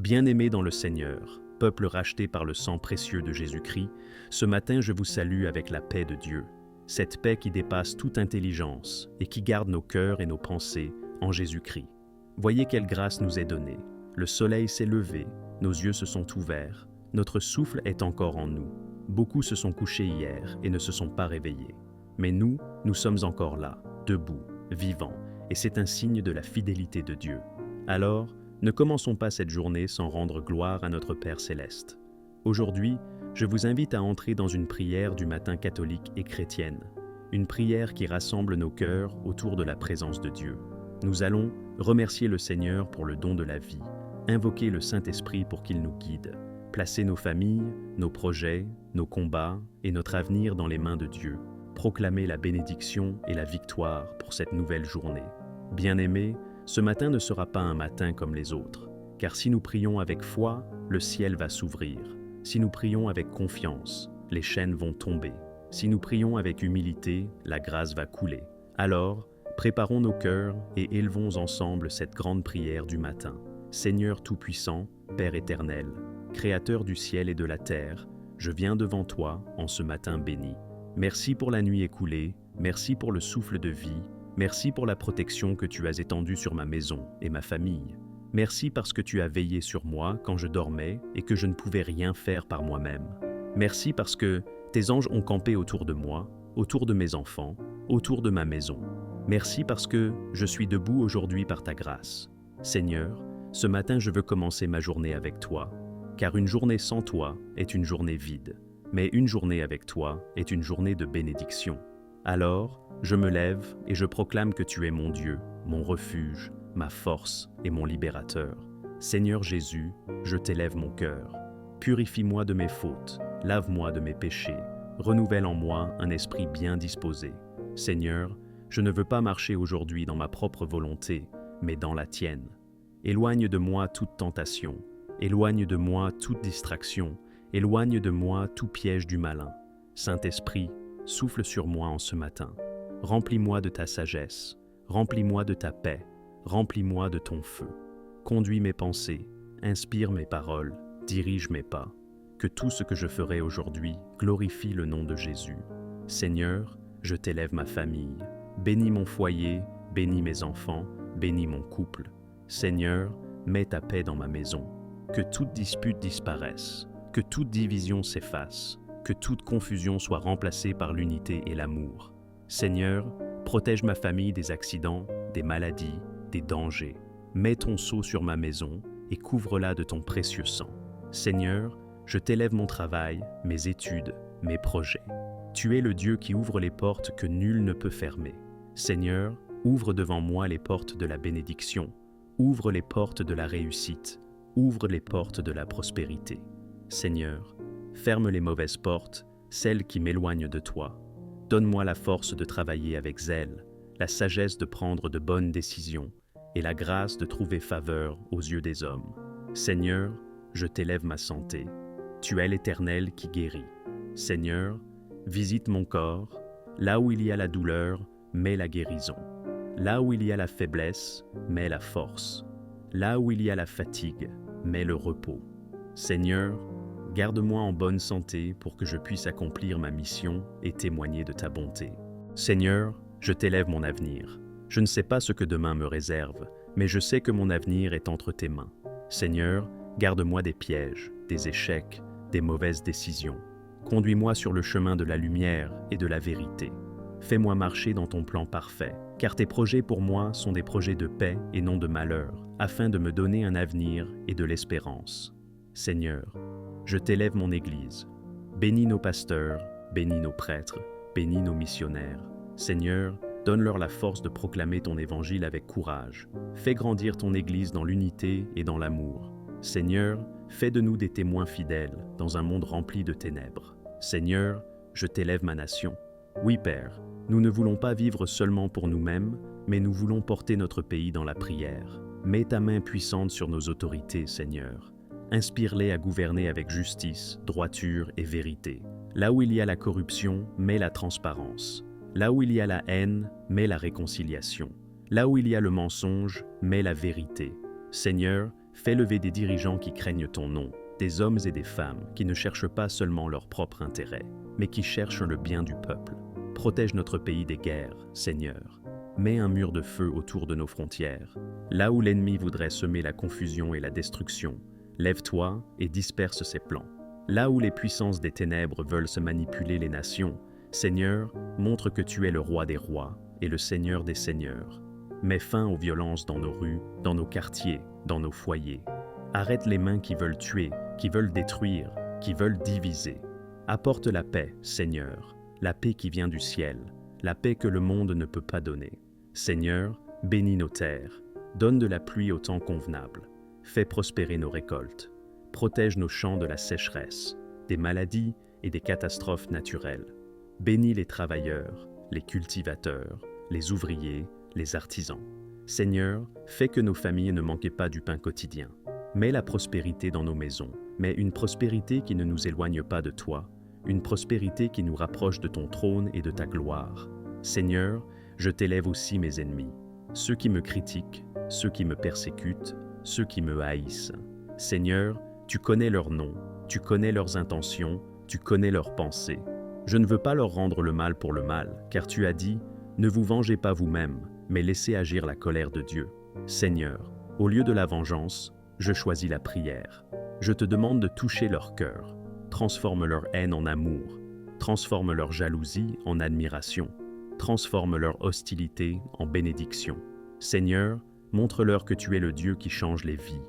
Bien-aimés dans le Seigneur, peuple racheté par le sang précieux de Jésus-Christ, ce matin je vous salue avec la paix de Dieu, cette paix qui dépasse toute intelligence et qui garde nos cœurs et nos pensées en Jésus-Christ. Voyez quelle grâce nous est donnée. Le soleil s'est levé, nos yeux se sont ouverts, notre souffle est encore en nous. Beaucoup se sont couchés hier et ne se sont pas réveillés. Mais nous sommes encore là, debout, vivants, et c'est un signe de la fidélité de Dieu. Alors, ne commençons pas cette journée sans rendre gloire à notre Père céleste. Aujourd'hui, je vous invite à entrer dans une prière du matin catholique et chrétienne, une prière qui rassemble nos cœurs autour de la présence de Dieu. Nous allons remercier le Seigneur pour le don de la vie, invoquer le Saint-Esprit pour qu'il nous guide, placer nos familles, nos projets, nos combats et notre avenir dans les mains de Dieu, proclamer la bénédiction et la victoire pour cette nouvelle journée. Bien-aimés, ce matin ne sera pas un matin comme les autres, car si nous prions avec foi, le ciel va s'ouvrir. Si nous prions avec confiance, les chaînes vont tomber. Si nous prions avec humilité, la grâce va couler. Alors, préparons nos cœurs et élevons ensemble cette grande prière du matin. Seigneur Tout-Puissant, Père éternel, Créateur du ciel et de la terre, je viens devant toi en ce matin béni. Merci pour la nuit écoulée, merci pour le souffle de vie, merci pour la protection que tu as étendue sur ma maison et ma famille. Merci parce que tu as veillé sur moi quand je dormais et que je ne pouvais rien faire par moi-même. Merci parce que tes anges ont campé autour de moi, autour de mes enfants, autour de ma maison. Merci parce que je suis debout aujourd'hui par ta grâce. Seigneur, ce matin je veux commencer ma journée avec toi, car une journée sans toi est une journée vide, mais une journée avec toi est une journée de bénédiction. Alors, je me lève et je proclame que tu es mon Dieu, mon refuge, ma force et mon libérateur. Seigneur Jésus, je t'élève mon cœur. Purifie-moi de mes fautes, lave-moi de mes péchés, renouvelle en moi un esprit bien disposé. Seigneur, je ne veux pas marcher aujourd'hui dans ma propre volonté, mais dans la tienne. Éloigne de moi toute tentation, éloigne de moi toute distraction, éloigne de moi tout piège du malin. Saint-Esprit, souffle sur moi en ce matin. Remplis-moi de ta sagesse, remplis-moi de ta paix, remplis-moi de ton feu. Conduis mes pensées, inspire mes paroles, dirige mes pas. Que tout ce que je ferai aujourd'hui glorifie le nom de Jésus. Seigneur, je t'élève ma famille. Bénis mon foyer, bénis mes enfants, bénis mon couple. Seigneur, mets ta paix dans ma maison. Que toute dispute disparaisse, que toute division s'efface, que toute confusion soit remplacée par l'unité et l'amour. Seigneur, protège ma famille des accidents, des maladies, des dangers. Mets ton sceau sur ma maison et couvre-la de ton précieux sang. Seigneur, je t'élève mon travail, mes études, mes projets. Tu es le Dieu qui ouvre les portes que nul ne peut fermer. Seigneur, ouvre devant moi les portes de la bénédiction, ouvre les portes de la réussite, ouvre les portes de la prospérité. Seigneur, ferme les mauvaises portes, celles qui m'éloignent de toi. Donne-moi la force de travailler avec zèle, la sagesse de prendre de bonnes décisions et la grâce de trouver faveur aux yeux des hommes. Seigneur, je t'élève ma santé. Tu es l'Éternel qui guérit. Seigneur, visite mon corps. Là où il y a la douleur, mets la guérison. Là où il y a la faiblesse, mets la force. Là où il y a la fatigue, mets le repos. Seigneur, garde-moi en bonne santé pour que je puisse accomplir ma mission et témoigner de ta bonté. Seigneur, je t'élève mon avenir. Je ne sais pas ce que demain me réserve, mais je sais que mon avenir est entre tes mains. Seigneur, garde-moi des pièges, des échecs, des mauvaises décisions. Conduis-moi sur le chemin de la lumière et de la vérité. Fais-moi marcher dans ton plan parfait, car tes projets pour moi sont des projets de paix et non de malheur, afin de me donner un avenir et de l'espérance. Seigneur, je t'élève mon Église. Bénis nos pasteurs, bénis nos prêtres, bénis nos missionnaires. Seigneur, donne-leur la force de proclamer ton évangile avec courage. Fais grandir ton Église dans l'unité et dans l'amour. Seigneur, fais de nous des témoins fidèles dans un monde rempli de ténèbres. Seigneur, je t'élève ma nation. Oui, Père, nous ne voulons pas vivre seulement pour nous-mêmes, mais nous voulons porter notre pays dans la prière. Mets ta main puissante sur nos autorités, Seigneur. Inspire-les à gouverner avec justice, droiture et vérité. Là où il y a la corruption, mets la transparence. Là où il y a la haine, mets la réconciliation. Là où il y a le mensonge, mets la vérité. Seigneur, Fais lever des dirigeants qui craignent ton nom, des hommes et des femmes qui ne cherchent pas seulement leur propre intérêt, mais qui cherchent le bien du peuple. Protège notre pays des guerres, Seigneur. Mets un mur de feu autour de nos frontières. Là où l'ennemi voudrait semer la confusion et la destruction, lève-toi et disperse ses plans. Là où les puissances des ténèbres veulent se manipuler les nations, Seigneur, montre que tu es le roi des rois et le Seigneur des seigneurs. Mets fin aux violences dans nos rues, dans nos quartiers, dans nos foyers. Arrête les mains qui veulent tuer, qui veulent détruire, qui veulent diviser. Apporte la paix, Seigneur, la paix qui vient du ciel, la paix que le monde ne peut pas donner. Seigneur, bénis nos terres, donne de la pluie au temps convenable, fais prospérer nos récoltes, protège nos champs de la sécheresse, des maladies et des catastrophes naturelles. Bénis les travailleurs, les cultivateurs, les ouvriers, les artisans. Seigneur, fais que nos familles ne manquent pas du pain quotidien. Mets la prospérité dans nos maisons, mais une prospérité qui ne nous éloigne pas de toi, une prospérité qui nous rapproche de ton trône et de ta gloire. Seigneur, je t'élève aussi mes ennemis, ceux qui me critiquent, ceux qui me persécutent, ceux qui me haïssent. Seigneur, tu connais leurs noms, tu connais leurs intentions, tu connais leurs pensées. Je ne veux pas leur rendre le mal pour le mal, car tu as dit, ne vous vengez pas vous-même, mais laissez agir la colère de Dieu. Seigneur, au lieu de la vengeance, je choisis la prière. Je te demande de toucher leur cœur. Transforme leur haine en amour. Transforme leur jalousie en admiration. Transforme leur hostilité en bénédiction. Seigneur, montre-leur que tu es le Dieu qui change les vies.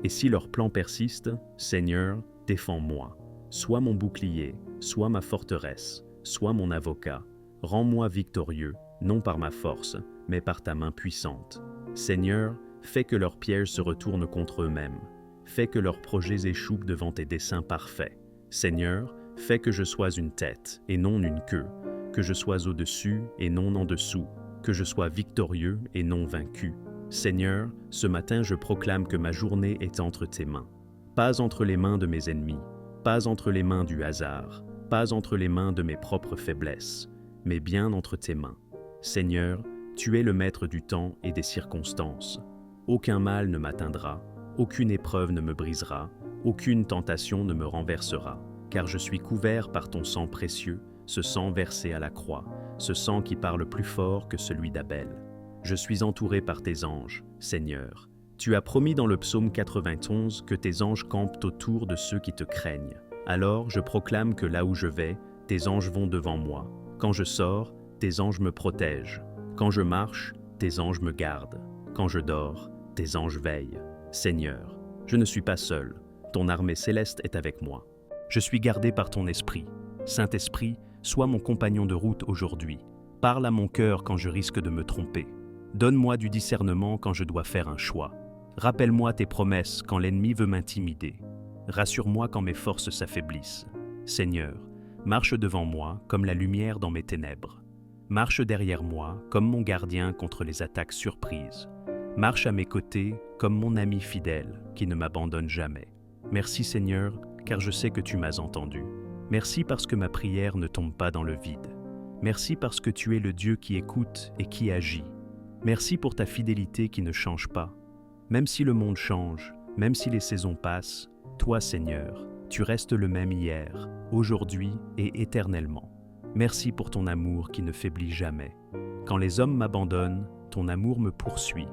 Et si leur plan persiste, Seigneur, défends-moi. Sois mon bouclier, sois ma forteresse, sois mon avocat. Rends-moi victorieux, non par ma force, mais par ta main puissante. Seigneur, fais que leurs pièges se retournent contre eux-mêmes. Fais que leurs projets échouent devant tes desseins parfaits. Seigneur, fais que je sois une tête et non une queue, que je sois au-dessus et non en dessous, que je sois victorieux et non vaincu. Seigneur, ce matin je proclame que ma journée est entre tes mains. Pas entre les mains de mes ennemis, pas entre les mains du hasard, pas entre les mains de mes propres faiblesses, mais bien entre tes mains. Seigneur, tu es le maître du temps et des circonstances. Aucun mal ne m'atteindra, aucune épreuve ne me brisera, aucune tentation ne me renversera, car je suis couvert par ton sang précieux, ce sang versé à la croix, ce sang qui parle plus fort que celui d'Abel. Je suis entouré par tes anges, Seigneur. Tu as promis dans le psaume 91 que tes anges campent autour de ceux qui te craignent. Alors je proclame que là où je vais, tes anges vont devant moi. Quand je sors, tes anges me protègent. Quand je marche, tes anges me gardent. Quand je dors, tes anges veillent. Seigneur, je ne suis pas seul. Ton armée céleste est avec moi. Je suis gardé par ton esprit. Saint-Esprit, sois mon compagnon de route aujourd'hui. Parle à mon cœur quand je risque de me tromper. Donne-moi du discernement quand je dois faire un choix. Rappelle-moi tes promesses quand l'ennemi veut m'intimider. Rassure-moi quand mes forces s'affaiblissent. Seigneur, marche devant moi comme la lumière dans mes ténèbres. Marche derrière moi comme mon gardien contre les attaques surprises. Marche à mes côtés comme mon ami fidèle qui ne m'abandonne jamais. Merci Seigneur, car je sais que tu m'as entendu. Merci parce que ma prière ne tombe pas dans le vide. Merci parce que tu es le Dieu qui écoute et qui agit. Merci pour ta fidélité qui ne change pas. Même si le monde change, même si les saisons passent, toi Seigneur, tu restes le même hier, aujourd'hui et éternellement. Merci pour ton amour qui ne faiblit jamais. Quand les hommes m'abandonnent, ton amour me poursuit.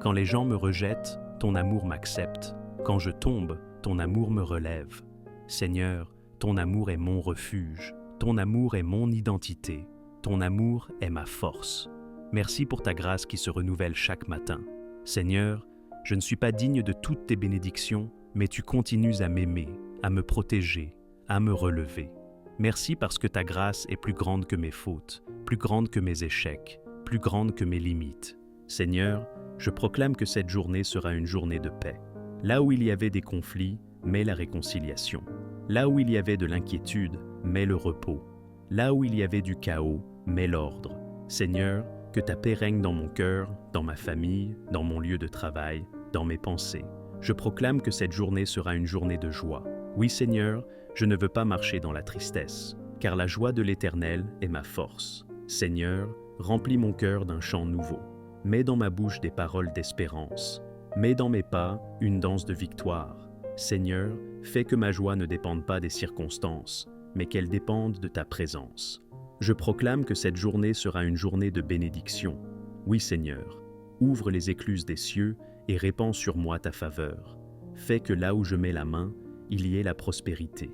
Quand les gens me rejettent, ton amour m'accepte. Quand je tombe, ton amour me relève. Seigneur, ton amour est mon refuge. Ton amour est mon identité. Ton amour est ma force. Merci pour ta grâce qui se renouvelle chaque matin. Seigneur, je ne suis pas digne de toutes tes bénédictions, mais tu continues à m'aimer, à me protéger, à me relever. Merci parce que ta grâce est plus grande que mes fautes, plus grande que mes échecs, plus grande que mes limites. Seigneur, je proclame que cette journée sera une journée de paix. Là où il y avait des conflits, mets la réconciliation. Là où il y avait de l'inquiétude, mets le repos. Là où il y avait du chaos, mets l'ordre. Seigneur, que ta paix règne dans mon cœur, dans ma famille, dans mon lieu de travail, dans mes pensées. Je proclame que cette journée sera une journée de joie. Oui Seigneur, je ne veux pas marcher dans la tristesse, car la joie de l'Éternel est ma force. Seigneur, remplis mon cœur d'un chant nouveau. Mets dans ma bouche des paroles d'espérance. Mets dans mes pas une danse de victoire. Seigneur, fais que ma joie ne dépende pas des circonstances, mais qu'elle dépende de ta présence. Je proclame que cette journée sera une journée de bénédiction. Oui, Seigneur, ouvre les écluses des cieux et répands sur moi ta faveur. Fais que là où je mets la main, il y ait la prospérité.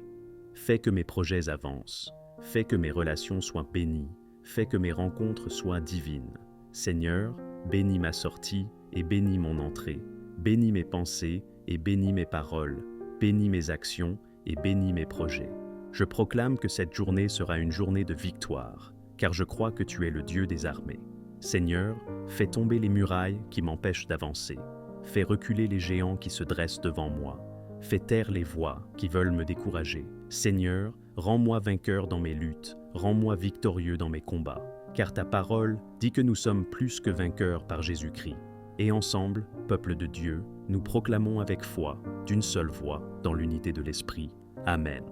Fais que mes projets avancent. Fais que mes relations soient bénies. Fais que mes rencontres soient divines. Seigneur, bénis ma sortie et bénis mon entrée. Bénis mes pensées et bénis mes paroles. Bénis mes actions et bénis mes projets. Je proclame que cette journée sera une journée de victoire, car je crois que tu es le Dieu des armées. Seigneur, fais tomber les murailles qui m'empêchent d'avancer. Fais reculer les géants qui se dressent devant moi. Fais taire les voix qui veulent me décourager. Seigneur, rends-moi vainqueur dans mes luttes, rends-moi victorieux dans mes combats, car ta parole dit que nous sommes plus que vainqueurs par Jésus-Christ. Et ensemble, peuple de Dieu, nous proclamons avec foi, d'une seule voix, dans l'unité de l'Esprit. Amen.